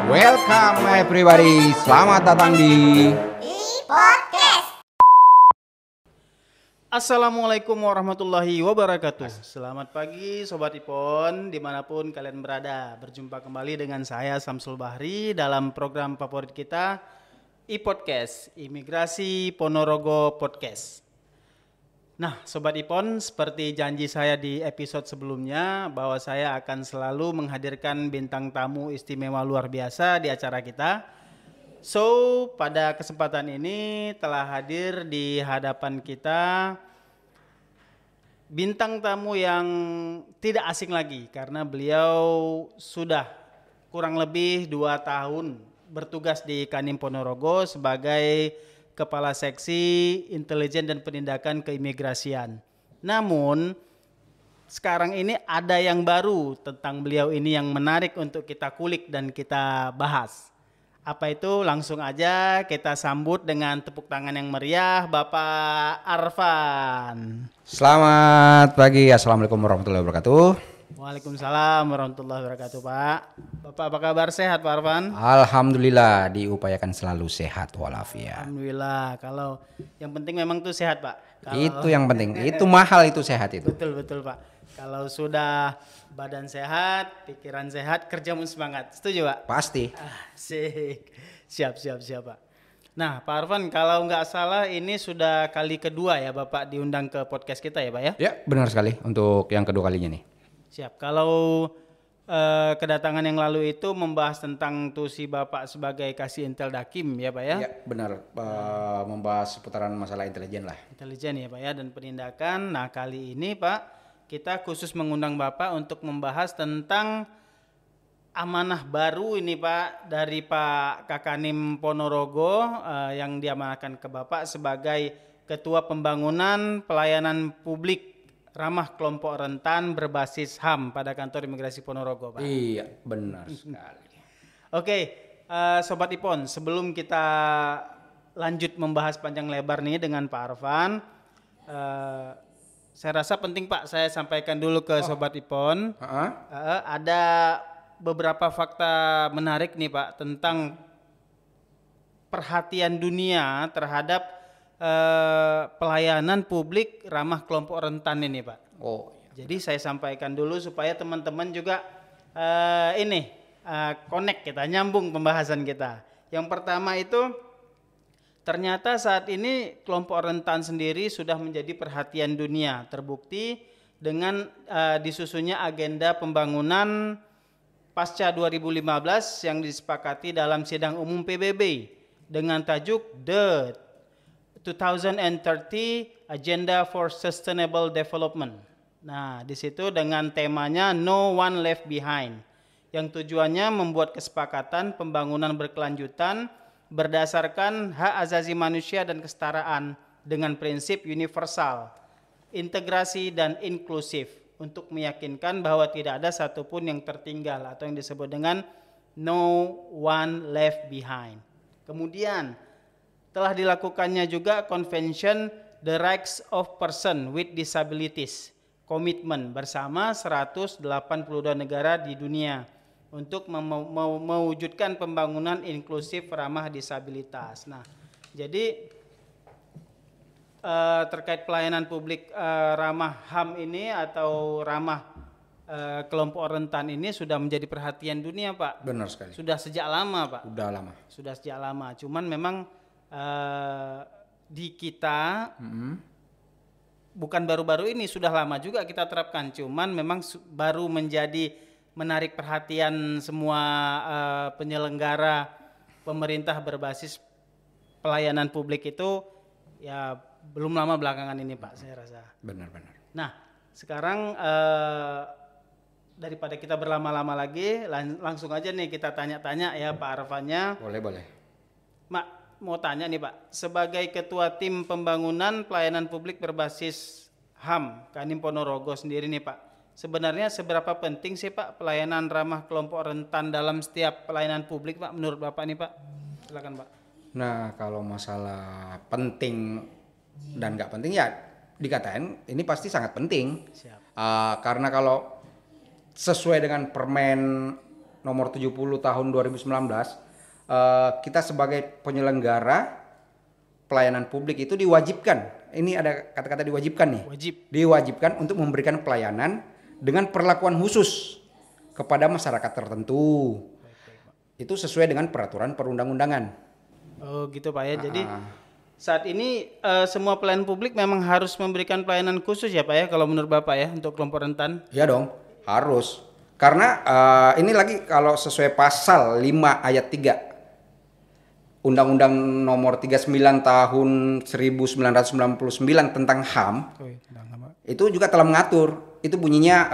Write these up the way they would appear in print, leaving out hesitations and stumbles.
Welcome everybody, selamat datang di Podcast. Assalamualaikum warahmatullahi wabarakatuh. Selamat pagi Sobat Ipon, dimanapun kalian berada. Berjumpa kembali dengan saya Samsul Bahri dalam program favorit kita iPodcast, Imigrasi Ponorogo Podcast. Nah Sobat Ipon, seperti janji saya di episode sebelumnya bahwa saya akan selalu menghadirkan bintang tamu istimewa luar biasa di acara kita. So, pada kesempatan ini telah hadir di hadapan kita bintang tamu yang tidak asing lagi karena beliau sudah kurang lebih 2 tahun bertugas di Kanwil Ponorogo sebagai Kepala Seksi Intelijen dan Penindakan Keimigrasian. Namun, sekarang ini ada yang baru tentang beliau ini yang menarik untuk kita kulik dan kita bahas. Apa itu? Langsung aja kita sambut dengan tepuk tangan yang meriah Bapak Arfan. Selamat pagi, assalamualaikum warahmatullahi wabarakatuh. Waalaikumsalam warahmatullahi wabarakatuh Pak. Bapak apa kabar, sehat Pak Arfan? Alhamdulillah, diupayakan selalu sehat walafiat. Alhamdulillah, kalau yang penting memang tuh sehat Pak. Itu yang penting, itu mahal itu sehat itu. Betul Pak. Kalau sudah badan sehat, pikiran sehat, kerja pun semangat. Setuju Pak? Pasti. Asik. Siap Pak. Nah Pak Arfan, kalau nggak salah ini sudah kali kedua ya Bapak diundang ke podcast kita ya Pak ya? Ya, benar sekali untuk yang kedua kalinya nih. Siap. Kalau kedatangan yang lalu itu membahas tentang tusi Bapak sebagai Kasih Intel Dakim ya Pak ya? Ya, benar. Membahas seputaran masalah intelijen lah. Intelijen ya Pak ya, dan penindakan. Nah kali ini Pak, kita khusus mengundang Bapak untuk membahas tentang amanah baru ini Pak dari Pak Kakanim Ponorogo yang diamanahkan ke Bapak sebagai Ketua Pembangunan Pelayanan Publik Ramah Kelompok Rentan berbasis HAM pada Kantor Imigrasi Ponorogo Pak. Iya, benar sekali. Oke, Sobat Ipon, sebelum kita lanjut membahas panjang lebar nih dengan Pak Arfan, saya rasa penting Pak saya sampaikan dulu ke Sobat Ipon. Ada beberapa fakta menarik nih Pak tentang perhatian dunia terhadap pelayanan publik ramah kelompok rentan ini Pak. Oh, iya. Jadi saya sampaikan dulu supaya teman-teman juga connect kita, nyambung pembahasan kita. Yang pertama itu ternyata saat ini kelompok rentan sendiri sudah menjadi perhatian dunia, terbukti dengan disusunnya agenda pembangunan pasca 2015 yang disepakati dalam sidang umum PBB dengan tajuk The 2030 Agenda for Sustainable Development. Nah, di situ dengan temanya No One Left Behind, yang tujuannya membuat kesepakatan pembangunan berkelanjutan berdasarkan hak asasi manusia dan kesetaraan dengan prinsip universal, integrasi dan inklusif untuk meyakinkan bahwa tidak ada satupun yang tertinggal atau yang disebut dengan No One Left Behind. Kemudian telah dilakukannya juga Convention The Rights of Person with Disabilities komitmen bersama 182 negara di dunia untuk mewujudkan pembangunan inklusif ramah disabilitas. Nah, jadi terkait pelayanan publik ramah HAM ini atau ramah kelompok rentan ini sudah menjadi perhatian dunia Pak. benar sekali. Sudah sejak lama Pak. Sudah Sejak lama. Cuman memang di kita bukan baru-baru ini, sudah lama juga kita terapkan, cuman memang baru menjadi menarik perhatian semua penyelenggara pemerintah berbasis pelayanan publik itu ya belum lama belakangan ini Pak, saya rasa. Benar. Nah sekarang daripada kita berlama-lama lagi, langsung aja nih kita tanya-tanya ya Pak Arfannya. Boleh. Mau tanya nih Pak, sebagai Ketua Tim Pembangunan Pelayanan Publik berbasis HAM Kanwil Ponorogo sendiri nih Pak, sebenarnya seberapa penting sih Pak pelayanan ramah kelompok rentan dalam setiap pelayanan publik Pak menurut Bapak nih Pak? Silakan Pak. Nah, kalau masalah penting dan nggak penting ya dikatain ini pasti sangat penting. Siap. Karena kalau sesuai dengan Permen nomor 70 tahun 2019, kita sebagai penyelenggara pelayanan publik itu diwajibkan. Ini ada kata-kata diwajibkan nih. Wajib. Diwajibkan untuk memberikan pelayanan dengan perlakuan khusus kepada masyarakat tertentu. Itu sesuai dengan peraturan perundang-undangan. Oh gitu Pak ya. Jadi saat ini semua pelayan publik memang harus memberikan pelayanan khusus ya Pak ya, kalau menurut Bapak ya, untuk kelompok rentan? Ya dong, harus. Karena ini lagi kalau sesuai pasal 5 ayat 3 Undang-Undang nomor 39 tahun 1999 tentang HAM, itu juga telah mengatur. Itu bunyinya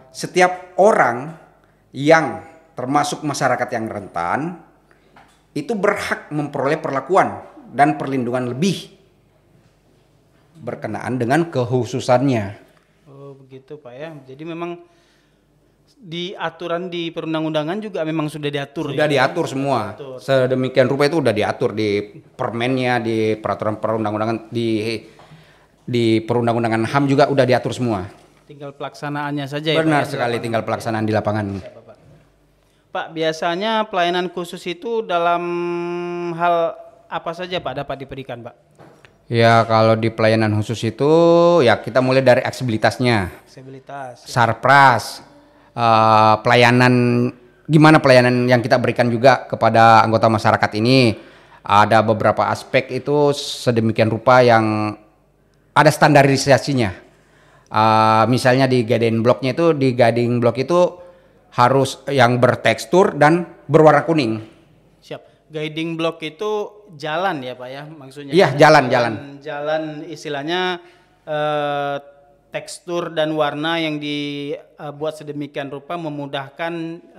setiap orang yang termasuk masyarakat yang rentan itu berhak memperoleh perlakuan dan perlindungan lebih berkenaan dengan kekhususannya. Oh begitu Pak ya. Jadi memang di aturan di perundang-undangan juga memang sudah diatur. Sudah diatur semua. Sedemikian rupa itu sudah diatur di permennya, di peraturan perundang-undangan, di perundang-undangan HAM juga udah diatur semua. Tinggal pelaksanaannya saja ya. Benar Pak, sekali, tinggal pelaksanaan di lapangan. Pak, biasanya pelayanan khusus itu dalam hal apa saja Pak dapat diberikan Pak? Ya kalau di pelayanan khusus itu ya kita mulai dari aksesibilitasnya, Aksesibilitas. sarpras, pelayanan, gimana pelayanan yang kita berikan juga kepada anggota masyarakat ini. Ada beberapa aspek itu sedemikian rupa yang ada standarisasinya. Misalnya di guiding blocknya itu, di guiding block itu harus yang bertekstur dan berwarna kuning. Siap. Guiding block itu jalan ya Pak ya, maksudnya? Iya, jalan. Jalan istilahnya tekstur dan warna yang dibuat sedemikian rupa memudahkan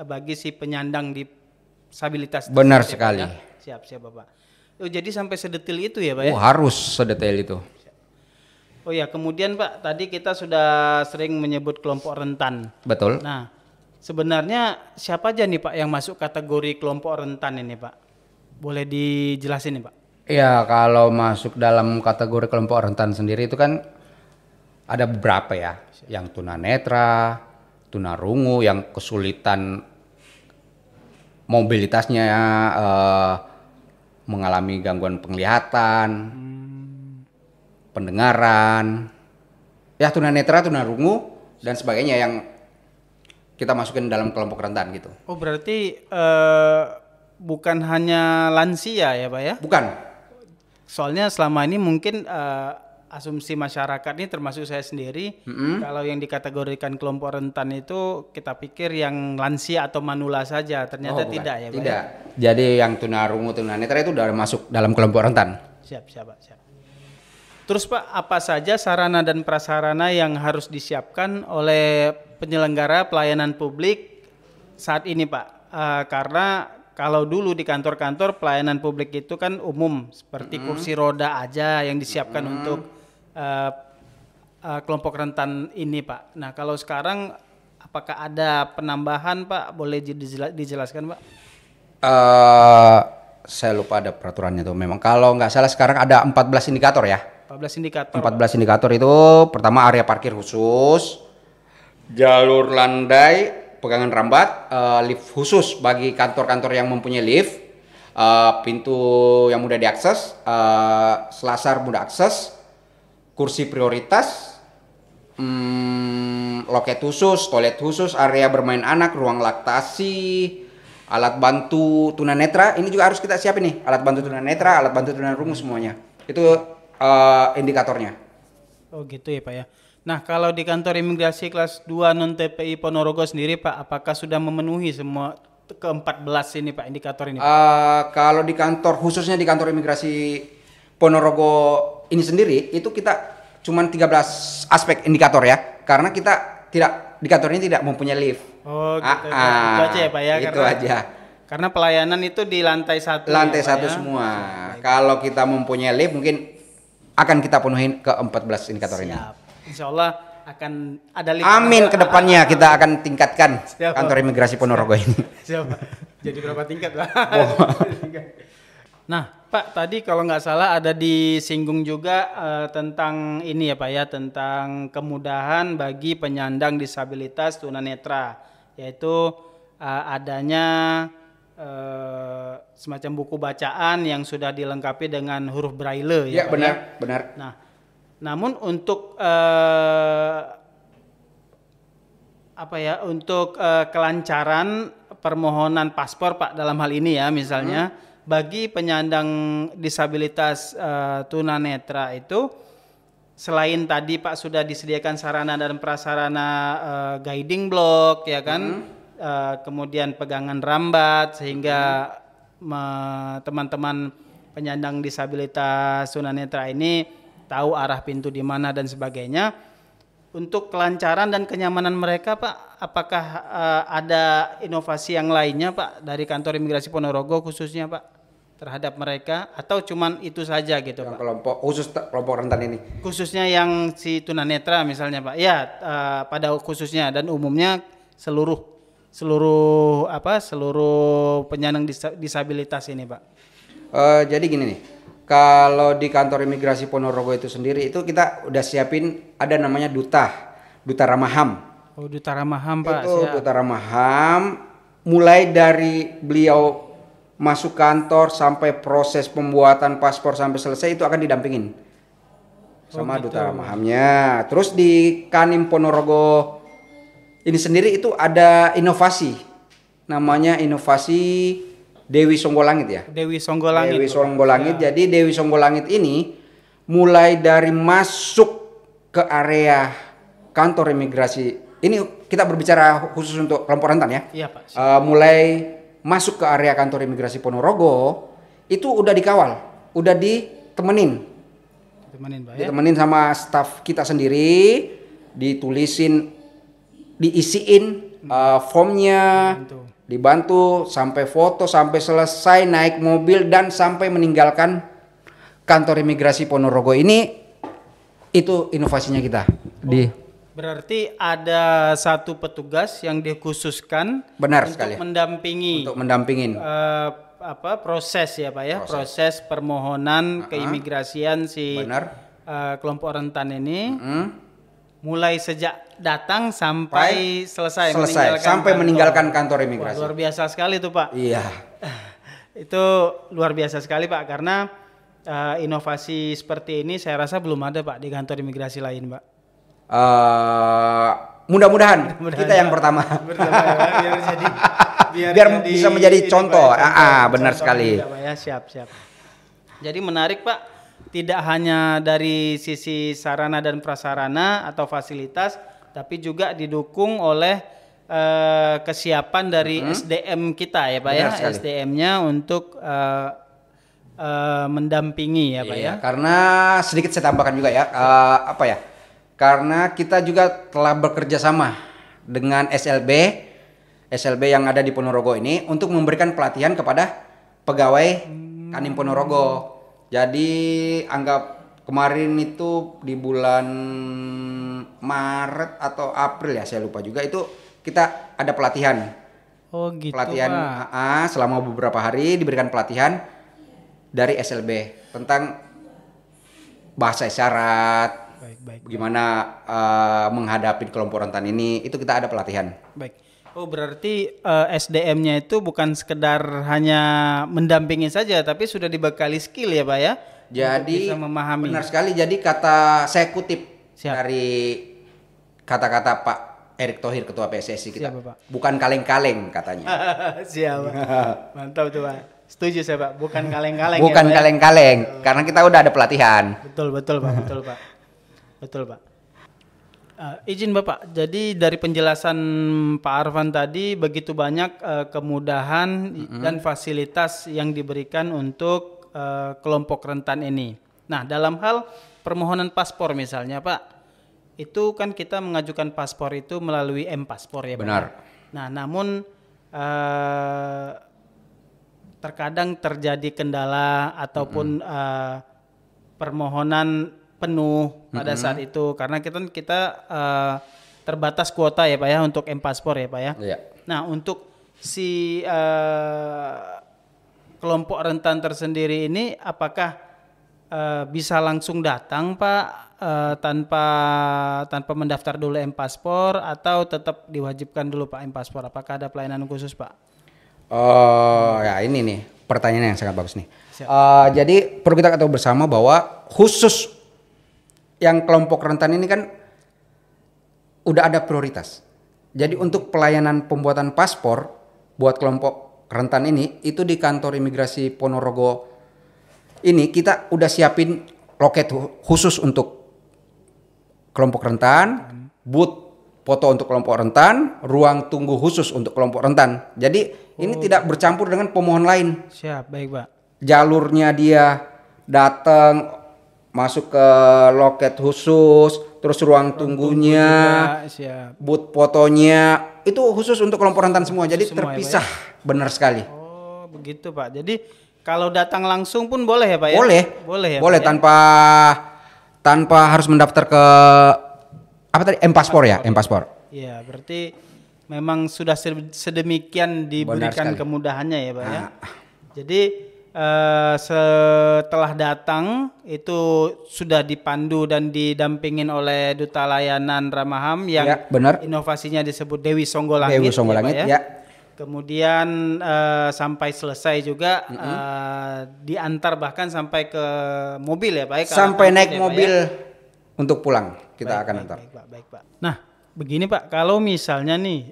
bagi si penyandang disabilitas. Benar tersebut, sekali. Ya, Pak ya? Siap Bapak. Oh, jadi sampai sedetil itu ya Pak ya? Oh, harus sedetail itu. Oh ya, kemudian Pak, tadi kita sudah sering menyebut kelompok rentan. Betul. Nah, sebenarnya siapa aja nih Pak yang masuk kategori kelompok rentan ini Pak? Boleh dijelasin nih Pak? Ya kalau masuk dalam kategori kelompok rentan sendiri itu kan ada beberapa ya. Yang tunanetra, tunarungu, yang kesulitan mobilitasnya, mengalami gangguan penglihatan, pendengaran, ya tunanetra, tunarungu dan sebagainya yang kita masukin dalam kelompok rentan gitu. Oh berarti bukan hanya lansia ya Pak ya? Bukan. Soalnya selama ini mungkin asumsi masyarakat ini termasuk saya sendiri, kalau yang dikategorikan kelompok rentan itu kita pikir yang lansia atau manula saja, ternyata tidak ya Pak? Tidak. Jadi yang tunarungu, tunanetra itu udah masuk dalam kelompok rentan. Siap Pak. Siap. Terus Pak, apa saja sarana dan prasarana yang harus disiapkan oleh penyelenggara pelayanan publik saat ini Pak? Karena kalau dulu di kantor-kantor pelayanan publik itu kan umum, seperti kursi roda aja yang disiapkan untuk kelompok rentan ini Pak. Nah kalau sekarang apakah ada penambahan Pak? Boleh dijelaskan Pak? Saya lupa ada peraturannya tuh. Memang kalau nggak salah sekarang ada 14 indikator ya. 14 indikator. 14 indikator itu pertama area parkir khusus, jalur landai, pegangan rambat, lift khusus bagi kantor-kantor yang mempunyai lift, pintu yang mudah diakses, selasar mudah akses, kursi prioritas, loket khusus, toilet khusus, area bermain anak, ruang laktasi, alat bantu tunanetra. Ini juga harus kita siapin nih, alat bantu tunanetra, alat bantu tunarungu semuanya. Itu indikatornya. Oh gitu ya Pak ya. Nah kalau di kantor imigrasi kelas 2 non TPI Ponorogo sendiri Pak, apakah sudah memenuhi semua ke-14 ini Pak indikator ini Pak? Kalau di kantor, khususnya di kantor imigrasi Ponorogo ini sendiri, itu kita cuma 13 aspek indikator ya, karena kita tidak di kantor ini tidak mempunyai lift. Oh gitu ya. Itu aja ya Pak ya. Itu aja. Karena pelayanan itu di lantai 1. Lantai ya, 1 semua. Kalau kita mempunyai lift mungkin akan kita penuhin ke-14 indikator ini. Insya Allah akan ada lift. Amin, kedepannya kita akan tingkatkan Siap, kantor imigrasi Ponorogo ini. Siapa? Jadi berapa tingkat Pak? Nah Pak, tadi kalau nggak salah ada disinggung juga tentang ini ya Pak ya, tentang kemudahan bagi penyandang disabilitas tunanetra, yaitu adanya semacam buku bacaan yang sudah dilengkapi dengan huruf braille Ya, ya Pak, benar, ya? benar. Nah, namun untuk untuk kelancaran permohonan paspor Pak dalam hal ini ya misalnya bagi penyandang disabilitas tunanetra itu selain tadi Pak sudah disediakan sarana dan prasarana guiding block ya kan, kemudian pegangan rambat sehingga teman-teman penyandang disabilitas tunanetra ini tahu arah pintu di mana dan sebagainya. Untuk kelancaran dan kenyamanan mereka Pak, apakah ada inovasi yang lainnya Pak dari kantor imigrasi Ponorogo khususnya Pak terhadap mereka atau cuman itu saja gitu Yang Pak? kelompok khusus kelompok rentan ini. Khususnya yang si tunanetra misalnya Pak. Ya, pada khususnya dan umumnya seluruh penyandang disabilitas ini Pak. Jadi gini nih, kalau di kantor imigrasi Ponorogo itu sendiri itu kita udah siapin ada namanya duta ramah HAM. Oh, duta ramah HAM Pak. Itu duta ramah HAM, mulai dari beliau masuk kantor sampai proses pembuatan paspor sampai selesai itu akan didampingin sama gitu. duta ramah HAM-nya. Terus di Kanim Ponorogo ini sendiri itu ada inovasi, namanya inovasi Dewi Songgolangit ya. Dewi Songgolangit. Dewi Songgolangit. Jadi Dewi Songgolangit ini mulai dari masuk ke area kantor imigrasi. Ini kita berbicara khusus untuk kelompok rentan ya. Iya Pak. Mulai masuk ke area kantor imigrasi Ponorogo itu udah dikawal, udah ditemenin. Ditemenin sama staf kita sendiri, ditulisin, diisiin formnya. Dibantu sampai foto sampai selesai naik mobil dan sampai meninggalkan kantor imigrasi Ponorogo ini. Itu inovasinya kita. Berarti ada satu petugas yang dikhususkan Benar untuk sekali. mendampingi Untuk mendampingin proses ya Pak ya, proses permohonan keimigrasian si kelompok rentan ini. Mulai sejak datang sampai selesai meninggalkan kantor imigrasi. Wah, luar biasa sekali tuh Pak. Iya. Itu luar biasa sekali Pak karena inovasi seperti ini saya rasa belum ada Pak di kantor imigrasi lain Pak. Mudah-mudahan kita yang pertama. biar bisa menjadi contoh. Benar sekali. Ya, siap. Jadi menarik Pak. Tidak hanya dari sisi sarana dan prasarana atau fasilitas, tapi juga didukung oleh kesiapan dari SDM kita ya Pak. Benar ya, SDM-nya untuk mendampingi ya Pak ya. Karena sedikit saya tambahkan juga ya, karena kita juga telah bekerja sama dengan SLB yang ada di Ponorogo ini untuk memberikan pelatihan kepada pegawai Kanim Ponorogo. Jadi anggap kemarin itu di bulan Maret atau April ya saya lupa juga itu kita ada pelatihan. Oh gitu Pelatihan Pak. selama beberapa hari diberikan pelatihan dari SLB tentang bahasa isyarat. Baik. Bagaimana menghadapi kelompok rentan ini itu kita ada pelatihan. Baik. Oh berarti SDM-nya itu bukan sekedar hanya mendampingi saja, tapi sudah dibekali skill ya Pak ya? Jadi bisa memahami. Benar sekali. Jadi kata saya kutip dari kata-kata Pak Erick Thohir Ketua PSSI kita. Siapa, Pak? Bukan kaleng-kaleng katanya. Siap. Mantap tuh Pak. Setuju saya Pak. Bukan kaleng-kaleng. Bukan ya, kaleng-kaleng. Karena kita udah ada pelatihan. Betul Pak. Betul Pak. Izin Bapak, jadi dari penjelasan Pak Arfan tadi begitu banyak kemudahan dan fasilitas yang diberikan untuk kelompok rentan ini. Nah, dalam hal permohonan paspor misalnya Pak, itu kan kita mengajukan paspor itu melalui M-Paspor ya Pak. Benar. Nah, namun terkadang terjadi kendala ataupun permohonan penuh pada saat itu karena kita terbatas kuota ya Pak ya untuk M-Paspor ya Pak ya. Iya. Nah untuk si kelompok rentan tersendiri ini apakah bisa langsung datang Pak tanpa mendaftar dulu M-Paspor atau tetap diwajibkan dulu Pak M-Paspor? Apakah ada pelayanan khusus Pak? Oh ya, ini nih pertanyaan yang sangat bagus nih. Siap. Jadi perlu kita ketahui bersama bahwa khusus yang kelompok rentan ini kan udah ada prioritas. Jadi untuk pelayanan pembuatan paspor buat kelompok rentan ini itu di kantor imigrasi Ponorogo ini kita udah siapin loket khusus untuk kelompok rentan, booth foto untuk kelompok rentan, ruang tunggu khusus untuk kelompok rentan. Jadi ini tidak bercampur dengan pemohon lain. Siap, baik Pak. Jalurnya dia datang masuk ke loket khusus, terus ruang tunggunya, siap. booth fotonya itu khusus untuk kelompok rentan semua. Jadi Semua ya, Pak, terpisah, benar sekali. Oh, begitu Pak. Jadi kalau datang langsung pun boleh ya Pak ya? Boleh. Boleh ya. Boleh Pak, ya? tanpa harus mendaftar ke apa tadi? M-Paspor ya, M-Paspor. Iya, berarti memang sudah sedemikian diberikan sekali. kemudahannya ya Pak ya. Jadi setelah datang itu sudah dipandu dan didampingin oleh Duta Layanan Ramaham yang Ya, benar. inovasinya disebut Dewi Songgolangit. Dewi Songgolangit, Pak ya. Kemudian sampai selesai juga diantar bahkan sampai ke mobil ya Pak ya. Sampai naik ya, Pak, mobil ya? untuk pulang kita akan antar. Baik Pak. Nah, begini Pak, kalau misalnya nih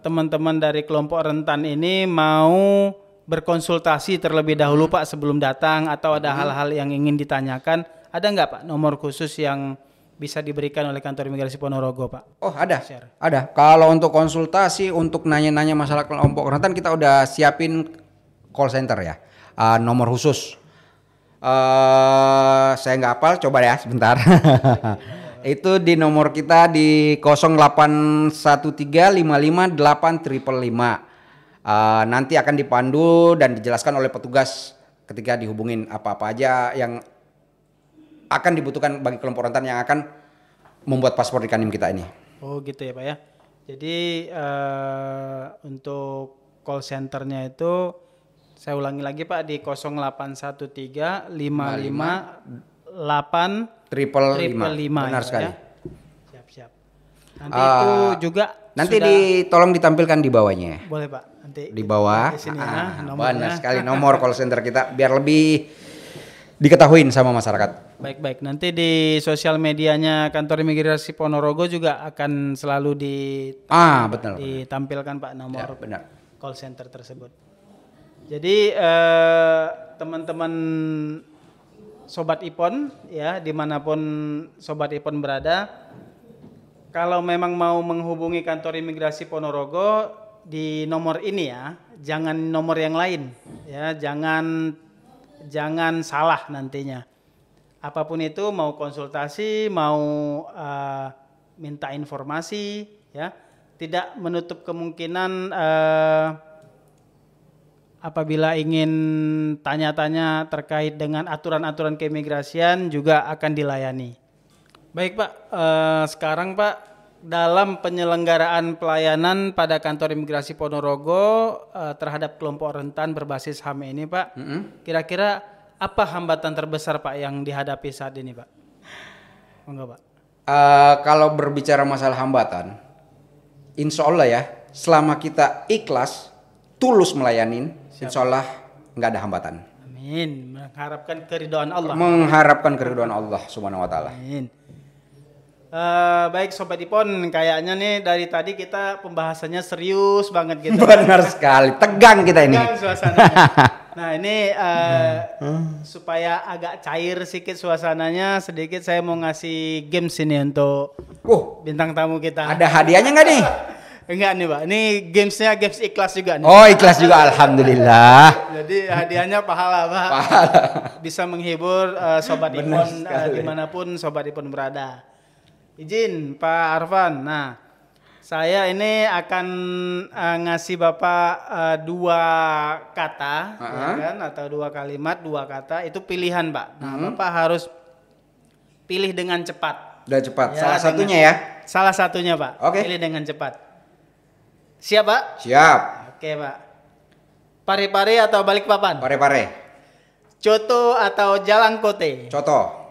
teman-teman dari kelompok rentan ini mau berkonsultasi terlebih dahulu Pak sebelum datang atau ada hal-hal yang ingin ditanyakan, ada nggak Pak nomor khusus yang bisa diberikan oleh kantor imigrasi Ponorogo Pak? Oh ada, Share. ada. Kalau untuk konsultasi, untuk nanya-nanya masalah kelompok rentan kita udah siapin call center ya, nomor khusus. Saya nggak hafal, coba ya sebentar. Itu di nomor kita di 0813558555. Nanti akan dipandu dan dijelaskan oleh petugas ketika dihubungin apa-apa aja yang akan dibutuhkan bagi kelompok rentan yang akan membuat paspor di Kanim kita ini. Oh gitu ya Pak ya. Jadi untuk call centernya itu saya ulangi lagi Pak di 08135558 Triple lima. Benar ya, sekali. Pak ya? Siap. Nanti itu juga nanti sudah tolong ditampilkan di bawahnya. boleh Pak. Nanti Di bawah. di sini ya, nomornya. Benar sekali nomor call center kita biar lebih diketahuin sama masyarakat. Baik. Nanti di sosial medianya kantor imigrasi Ponorogo juga akan selalu Betul. ditampilkan Pak nomor Ya, benar. call center tersebut. Jadi teman-teman Sobat Ipon ya dimanapun Sobat Ipon berada, kalau memang mau menghubungi kantor imigrasi Ponorogo di nomor ini ya, jangan nomor yang lain ya, jangan salah nantinya. Apapun itu, mau konsultasi, mau minta informasi ya, tidak menutup kemungkinan apabila ingin tanya-tanya terkait dengan aturan-aturan keimigrasian juga akan dilayani. Baik Pak, sekarang Pak dalam penyelenggaraan pelayanan pada kantor imigrasi Ponorogo terhadap kelompok rentan berbasis HAM ini Pak, kira-kira apa hambatan terbesar Pak yang dihadapi saat ini Pak? Enggak Pak? Kalau berbicara masalah hambatan, insya Allah ya, selama kita ikhlas, tulus melayanin, insya Allah nggak ada hambatan. Amin. Mengharapkan keridhaan Allah. Mengharapkan keridhaan Allah Subhanahu Wa Taala. Amin. Baik Sobat Ipon, kayaknya nih dari tadi kita pembahasannya serius banget gitu. Benar sekali, tegang kita ini. Tegang suasananya. Nah ini supaya agak cair sedikit suasananya, sedikit saya mau ngasih games ini untuk bintang tamu kita. Ada hadiahnya nggak nih? Enggak nih Pak, ini gamesnya games ikhlas juga nih. Oh ikhlas juga, alhamdulillah. Jadi hadiahnya pahala Pak. Bisa menghibur Sobat Ipon dimanapun Sobat Ipon berada. Izin Pak Arfan. Nah, saya ini akan ngasih Bapak dua kata, ya kan? Atau dua kalimat, dua kata. Itu pilihan Pak. Nah, Bapak harus pilih dengan cepat. Udah cepat. Ya, Salah satunya ya. Salah satunya Pak. Oke. Pilih dengan cepat. Siap Pak? Siap. Oke Pak. Pare-pare atau Balikpapan? Pare-pare. Coto atau Jalangkote? Coto.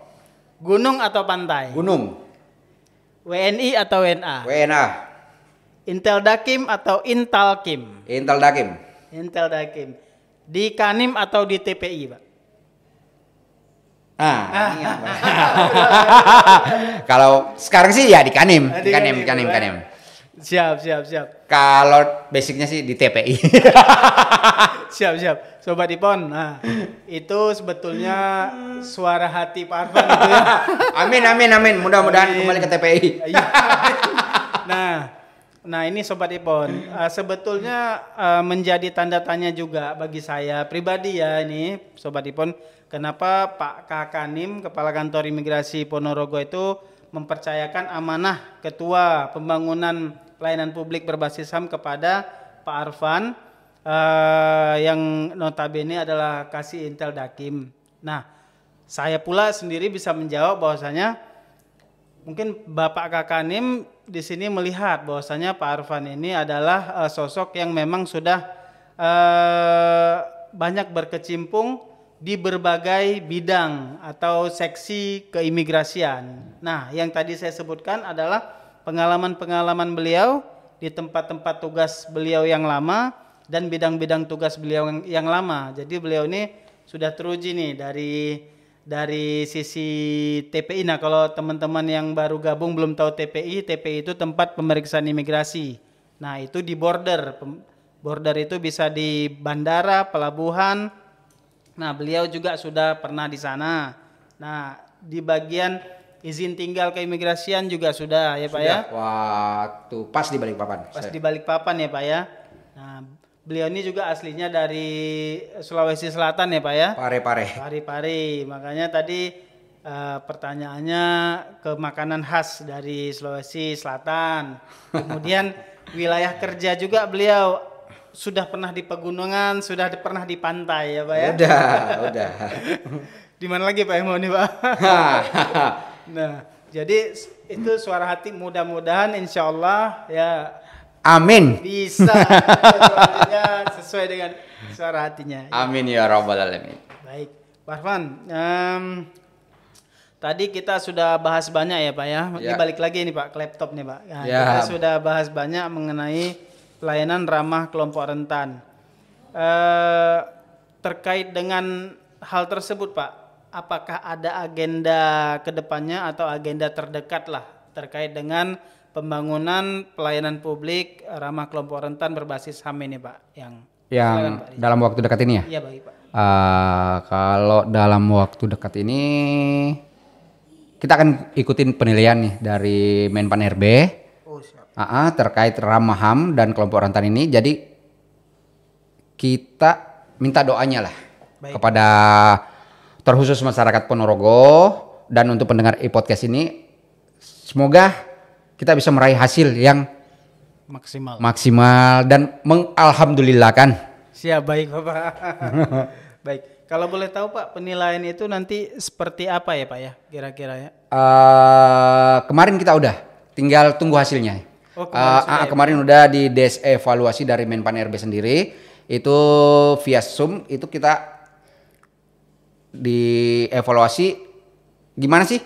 Gunung atau pantai? Gunung. WNI atau WNA? WNA. Intel Dakim atau Intalkim? Intel Dakim. Intel Dakim. Di Kanim atau di TPI, Pak? Ini apa? Kalau sekarang sih ya di Kanim. Kanim. Siap. Kalau basicnya sih di TPI. Siap. Sobat Ipon, nah itu sebetulnya suara hati Pak Arfan itu ya. Amin. Mudah-mudahan kembali ke TPI. Iya. Nah ini Sobat Ipon, sebetulnya menjadi tanda tanya juga bagi saya pribadi ya ini Sobat Ipon, kenapa Pak Kakanim, Kepala Kantor Imigrasi Ponorogo itu mempercayakan amanah Ketua Pembangunan Pelayanan Publik Berbasis HAM kepada Pak Arfan yang notabene adalah kasih Intel Dakim. Nah, saya pula sendiri bisa menjawab bahwasanya mungkin Bapak Kakanim di sini melihat bahwasanya Pak Arfan ini adalah sosok yang memang sudah banyak berkecimpung di berbagai bidang atau seksi keimigrasian. Nah, yang tadi saya sebutkan adalah pengalaman-pengalaman beliau di tempat-tempat tugas beliau yang lama dan bidang-bidang tugas beliau yang lama. Jadi beliau ini sudah teruji nih dari sisi TPI. Nah, kalau teman-teman yang baru gabung belum tahu TPI itu tempat pemeriksaan imigrasi. Nah, itu di border. Border itu bisa di bandara, pelabuhan. Nah, beliau juga sudah pernah di sana. Nah, di bagian izin tinggal keimigrasian juga sudah ya Pak ya? Waktu pas di Balikpapan. Di Balikpapan ya Pak ya. Nah, beliau ini juga aslinya dari Sulawesi Selatan ya Pak ya? Pare. Makanya tadi pertanyaannya ke makanan khas dari Sulawesi Selatan. Kemudian wilayah kerja juga beliau sudah pernah di pegunungan, sudah pernah di pantai ya Pak ya? Udah. Di mana lagi Pak yang mau nih Pak? Nah, jadi itu suara hati, mudah-mudahan insya Allah ya. Amin. Bisa sesuai dengan suara hatinya. Amin ya rabbal alamin. Baik, Pak Arfan. Tadi kita sudah bahas banyak ya Pak ya. Ini balik lagi nih Pak ke laptop nih Pak. Nah, kita sudah bahas banyak mengenai pelayanan ramah kelompok rentan. Terkait dengan hal tersebut Pak, apakah ada agenda kedepannya atau agenda terdekat lah terkait dengan pembangunan pelayanan publik ramah kelompok rentan berbasis HAM ini Pak? Yang Pak, dalam waktu dekat ini ya? Iya baik Pak. Kalau dalam waktu dekat ini kita akan ikutin penilaian nih dari Menpan RB terkait ramah HAM dan kelompok rentan ini. Jadi kita minta doanya lah kepada terkhusus masyarakat Ponorogo dan untuk pendengar e-podcast ini, semoga kita bisa meraih hasil yang maksimal dan mengalhamdulillahkan. Siap, baik Bapak. Baik, kalau boleh tahu Pak, penilaian itu nanti seperti apa ya Pak ya, kira-kira ya? Kemarin kita udah, tinggal tunggu hasilnya. Kemarin udah di des evaluasi dari Menpan RB sendiri, itu via Zoom, itu kita dievaluasi gimana sih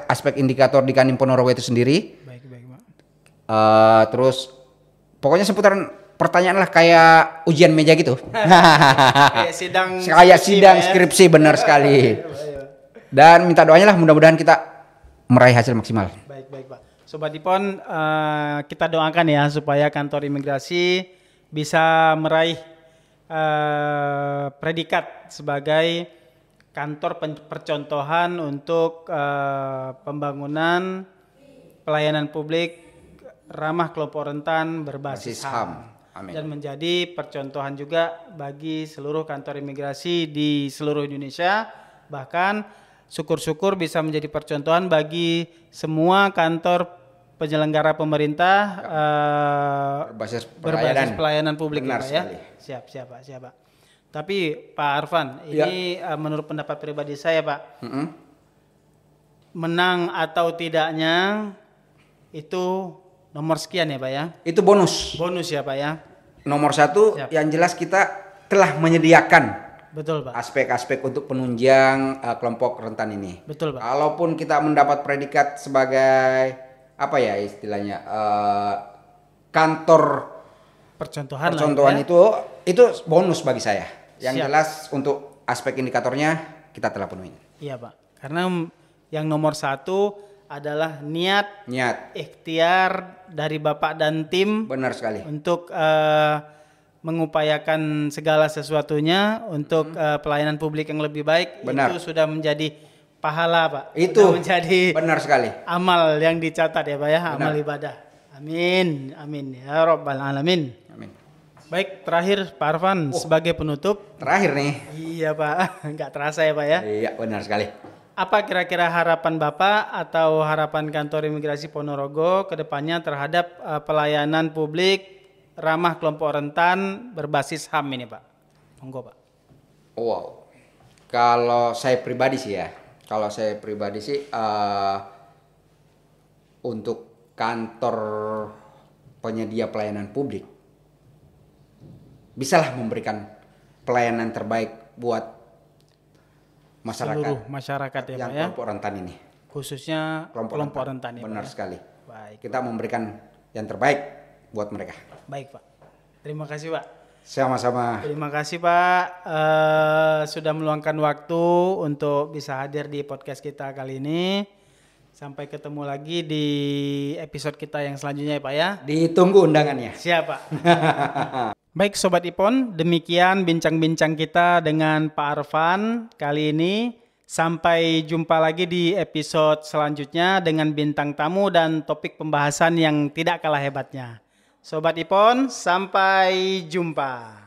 aspek indikator di Kanim Ponorogo itu sendiri. Baik Pak. Terus pokoknya seputaran pertanyaan lah kayak ujian meja gitu. Kayak sidang skripsi benar sekali. Dan minta doanya lah, mudah-mudahan kita meraih hasil maksimal. Baik Pak. Sobat Ipon, kita doakan ya supaya kantor imigrasi bisa meraih predikat sebagai kantor percontohan untuk pembangunan pelayanan publik ramah kelompok rentan berbasis HAM. Amin. Dan menjadi percontohan juga bagi seluruh kantor imigrasi di seluruh Indonesia, bahkan syukur-syukur bisa menjadi percontohan bagi semua kantor penyelenggara pemerintah berbasis pelayanan publik. Benar ya. Siap Pak. Tapi Pak Arfan, ini menurut pendapat pribadi saya Pak, menang atau tidaknya itu nomor sekian ya Pak ya? Itu bonus. Bonus ya Pak ya? Nomor satu yang jelas kita telah menyediakan Betul, Pak. aspek-aspek untuk penunjang kelompok rentan ini. Betul, Pak. Kalaupun kita mendapat predikat sebagai apa ya istilahnya kantor Percontohan percontohan lah ya. itu bonus bagi saya. Yang Siap. jelas untuk aspek indikatornya kita telah penuhi. Iya, Pak. Karena yang nomor 1 adalah niat, Niat, ikhtiar dari Bapak dan tim benar sekali. untuk mengupayakan segala sesuatunya untuk pelayanan publik yang lebih baik. Benar. Itu sudah menjadi pahala, Pak. Itu sudah menjadi benar sekali. amal yang dicatat ya, Pak ya, Benar. amal ibadah. Amin, amin ya Rabbal alamin. Amin. Baik, terakhir Pak Arfan sebagai penutup. Terakhir nih. Iya, Pak, nggak terasa ya, Pak ya. Iya, benar sekali. Apa kira-kira harapan Bapak atau harapan kantor imigrasi Ponorogo ke depannya terhadap pelayanan publik ramah kelompok rentan berbasis HAM ini, Pak? Monggo, Pak. Wow. Kalau saya pribadi sih untuk kantor penyedia pelayanan publik bisalah memberikan pelayanan terbaik buat masyarakat Seluruh masyarakat ya, yang Pak ya. kelompok rentan ini. Khususnya kelompok rentan ya, Benar Pak ya. sekali. Baik. Kita memberikan yang terbaik buat mereka. Baik, Pak. Terima kasih, Pak. Sama-sama. Terima kasih, Pak, sudah meluangkan waktu untuk bisa hadir di podcast kita kali ini. Sampai ketemu lagi di episode kita yang selanjutnya ya, Pak ya. Ditunggu undangannya. Siap, Pak. Baik Sobat Ipon, demikian bincang-bincang kita dengan Pak Arfan kali ini. Sampai jumpa lagi di episode selanjutnya dengan bintang tamu dan topik pembahasan yang tidak kalah hebatnya. Sobat Ipon, sampai jumpa.